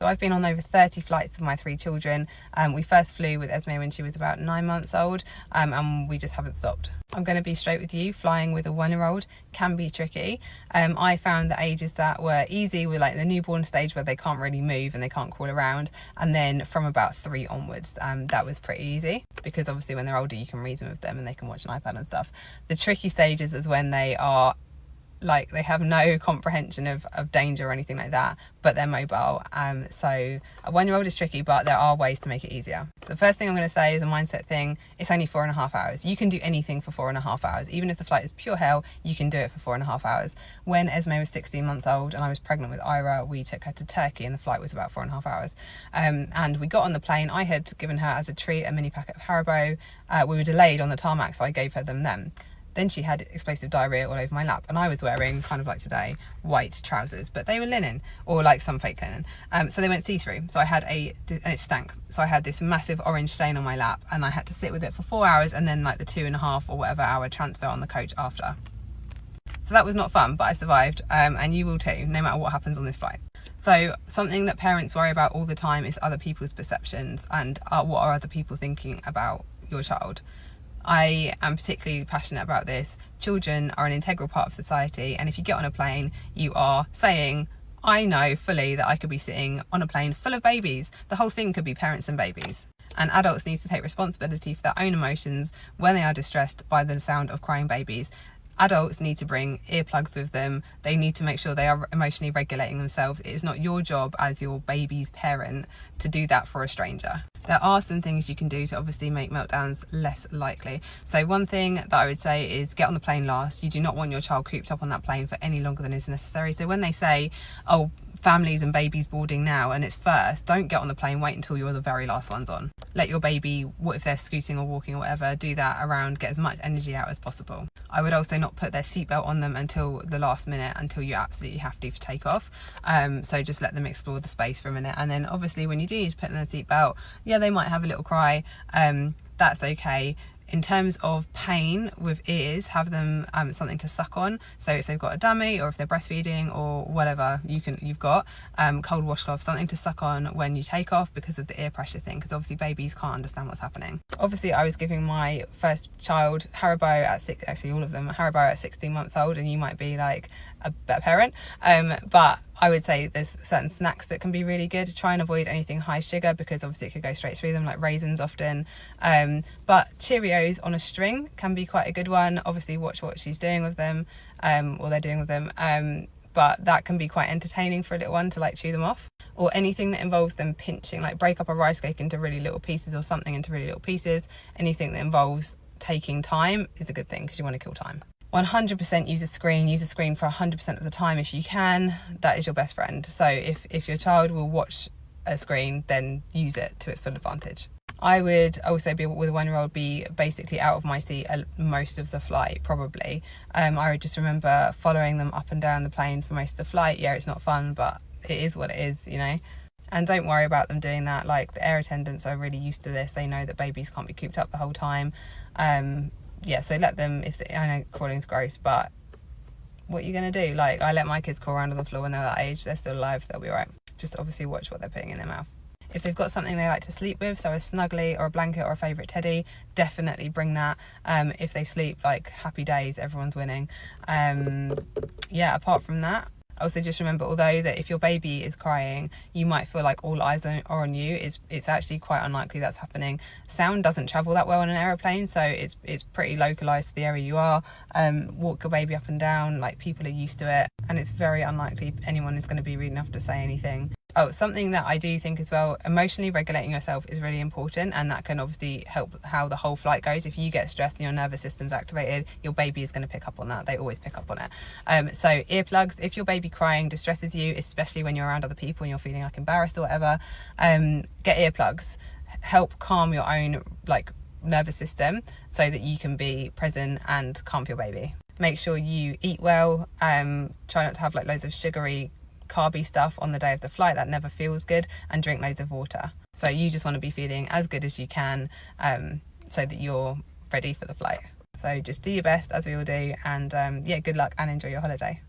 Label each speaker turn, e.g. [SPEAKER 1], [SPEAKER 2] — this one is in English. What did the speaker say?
[SPEAKER 1] So I've been on over 30 flights with my 3 children. We first flew with Esme when she was about 9 months old, and we just haven't stopped. I'm going to be straight with you, flying with a 1-year-old can be tricky. I found the ages that were easy were like the newborn stage where they can't really move and they can't crawl around, and then from about 3 onwards, that was pretty easy, because obviously when they're older you can reason with them and they can watch an iPad and stuff. The tricky stages is when they are like, they have no comprehension of danger or anything like that, but they're mobile. So a 1-year-old is tricky, but there are ways to make it easier. The first thing I'm going to say is a mindset thing. It's only 4.5 hours. You can do anything for 4.5 hours. Even if the flight is pure hell, you can do it for 4.5 hours. When Esme was 16 months old and I was pregnant with Ira, we took her to Turkey and the flight was about 4.5 hours. And we got on the plane. I had given her as a treat a mini packet of Haribo. We were delayed on the tarmac, so I gave her them then. Then she had explosive diarrhea all over my lap, and I was wearing, kind of like today, white trousers, but they were linen, or like some fake linen. So they went see-through. So I had and it stank. So I had this massive orange stain on my lap, and I had to sit with it for 4 hours, and then like the 2.5 or whatever hour transfer on the coach after. So that was not fun, but I survived, and you will too, no matter what happens on this flight. So something that parents worry about all the time is other people's perceptions and what are other people thinking about your child. I am particularly passionate about this. Children are an integral part of society, and if you get on a plane, you are saying, I know fully that I could be sitting on a plane full of babies. The whole thing could be parents and babies. And adults need to take responsibility for their own emotions when they are distressed by the sound of crying babies. Adults need to bring earplugs with them. They need to make sure they are emotionally regulating themselves. It is not your job as your baby's parent to do that for a stranger. There are some things you can do to obviously make meltdowns less likely. So one thing that I would say is get on the plane last. You do not want your child cooped up on that plane for any longer than is necessary. So when they say, oh, families and babies boarding now and it's first, don't get on the plane, wait until you're the very last ones on. Let your baby, what if they're scooting or walking or whatever, do that around, get as much energy out as possible. I would also not put their seatbelt on them until the last minute, until you absolutely have to for takeoff. So just let them explore the space for a minute, and then obviously when you do need to put them in a seatbelt, yeah, they might have a little cry, that's okay. In terms of pain with ears, have them something to suck on. So if they've got a dummy or if they're breastfeeding or whatever you've got, cold washcloth, something to suck on when you take off because of the ear pressure thing, because obviously babies can't understand what's happening. Obviously I was giving my first child Haribo at actually all of them Haribo at 16 months old, and you might be like a better parent, but I would say there's certain snacks that can be really good. Try and avoid anything high sugar, because obviously it could go straight through them, like raisins often. But Cheerios on a string can be quite a good one. Obviously watch what she's doing with them, or they're doing with them. But that can be quite entertaining for a little one to like chew them off. Or anything that involves them pinching, like break up a rice cake into really little pieces or something into really little pieces. Anything that involves taking time is a good thing, because you want to kill time. 100% use a screen for 100% of the time if you can. That is your best friend. So if your child will watch a screen, then use it to its full advantage. I would also be with a 1-year-old be basically out of my seat most of the flight, probably. I would just remember following them up and down the plane for most of the flight. Yeah, it's not fun, but it is what it is, you know. And don't worry about them doing that. Like, the air attendants are really used to this. They know that babies can't be cooped up the whole time. Yeah, so let them, I know crawling's gross, but what are you going to do? Like, I let my kids crawl around on the floor when they're that age. They're still alive, they'll be right. Just obviously watch what they're putting in their mouth. If they've got something they like to sleep with, so a snuggly or a blanket or a favourite teddy, definitely bring that. If they sleep, like, happy days, everyone's winning. Yeah, apart from that, also just remember, although that if your baby is crying, you might feel like all eyes are on you, it's actually quite unlikely that's happening. Sound doesn't travel that well on an aeroplane, so it's pretty localised to the area you are. Walk your baby up and down, like, people are used to it, and it's very unlikely anyone is going to be rude enough to say anything. Oh, something that I do think as well, emotionally regulating yourself is really important, and that can obviously help how the whole flight goes. If you get stressed and your nervous system's activated, your baby is going to pick up on that. They always pick up on it. So earplugs, if your baby crying distresses you, especially when you're around other people and you're feeling like embarrassed or whatever, get earplugs. Help calm your own like nervous system so that you can be present and calm for your baby. Make sure you eat well. Try not to have like loads of sugary carby stuff on the day of the flight. That never feels good. And drink loads of water. So you just want to be feeling as good as you can, so that you're ready for the flight. So just do your best, as we all do, and yeah, good luck and enjoy your holiday.